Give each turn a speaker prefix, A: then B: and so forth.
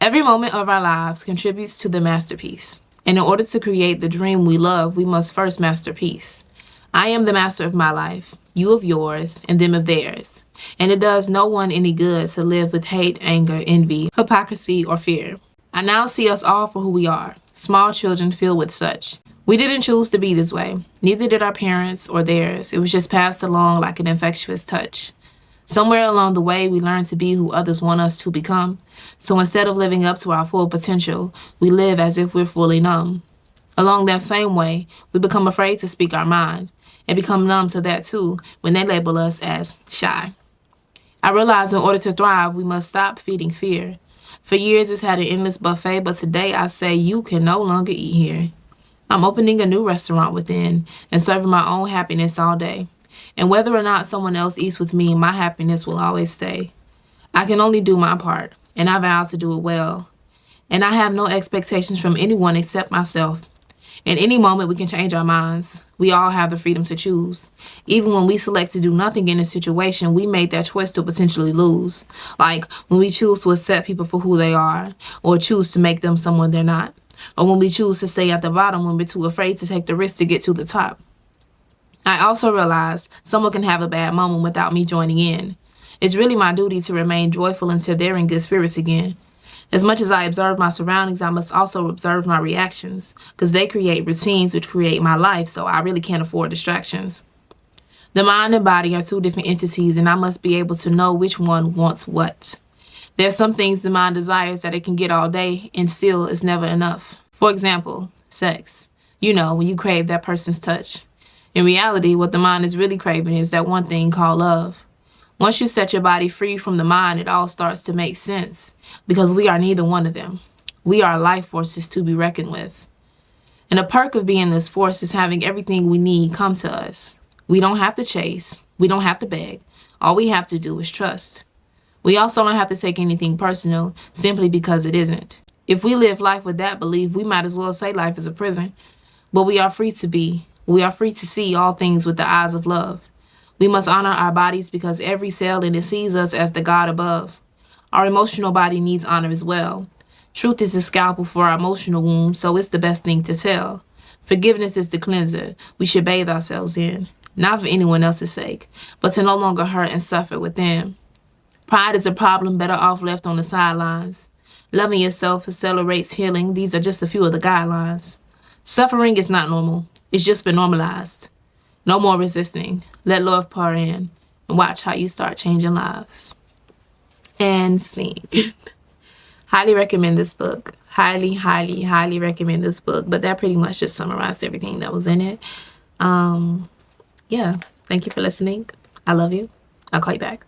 A: Every moment of our lives contributes to the masterpiece. And in order to create the dream we love, we must first master peace. I am the master of my life, you of yours, and them of theirs. And it does no one any good to live with hate, anger, envy, hypocrisy, or fear. I now see us all for who we are, small children filled with such. We didn't choose to be this way. Neither did our parents or theirs. It was just passed along like an infectious touch. Somewhere along the way, we learn to be who others want us to become. So instead of living up to our full potential, we live as if we're fully numb. Along that same way, we become afraid to speak our mind and become numb to that too when they label us as shy. I realize in order to thrive, we must stop feeding fear. For years, it's had an endless buffet, but today I say you can no longer eat here. I'm opening a new restaurant within and serving my own happiness all day. And whether or not someone else eats with me, my happiness will always stay. I can only do my part, and I vow to do it well. And I have no expectations from anyone except myself. In any moment, we can change our minds. We all have the freedom to choose. Even when we select to do nothing in a situation, we made that choice to potentially lose. Like when we choose to accept people for who they are, or choose to make them someone they're not. Or when we choose to stay at the bottom when we're too afraid to take the risk to get to the top. I also realize someone can have a bad moment without me joining in. It's really my duty to remain joyful until they're in good spirits again. As much as I observe my surroundings, I must also observe my reactions, because they create routines which create my life, so I really can't afford distractions. The mind and body are two different entities, and I must be able to know which one wants what. There's some things the mind desires that it can get all day, and still is never enough. For example, sex. You know, when you crave that person's touch. In reality, what the mind is really craving is that one thing called love. Once you set your body free from the mind, it all starts to make sense, because we are neither one of them. We are life forces to be reckoned with. And a perk of being this force is having everything we need come to us. We don't have to chase. We don't have to beg. All we have to do is trust. We also don't have to take anything personal simply because it isn't. If we live life with that belief, we might as well say life is a prison. But we are free to be. We are free to see all things with the eyes of love. We must honor our bodies because every cell in it sees us as the God above. Our emotional body needs honor as well. Truth is the scalpel for our emotional wounds, so it's the best thing to tell. Forgiveness is the cleanser we should bathe ourselves in, not for anyone else's sake, but to no longer hurt and suffer with them. Pride is a problem better off left on the sidelines. Loving yourself accelerates healing. These are just a few of the guidelines. Suffering is not normal. It's just been normalized. No more resisting. Let love pour in and watch how you start changing lives. And scene. Highly recommend this book. Highly, highly, highly recommend this book. But that pretty much just summarized everything that was in it. Yeah. Thank you for listening. I love you. I'll call you back.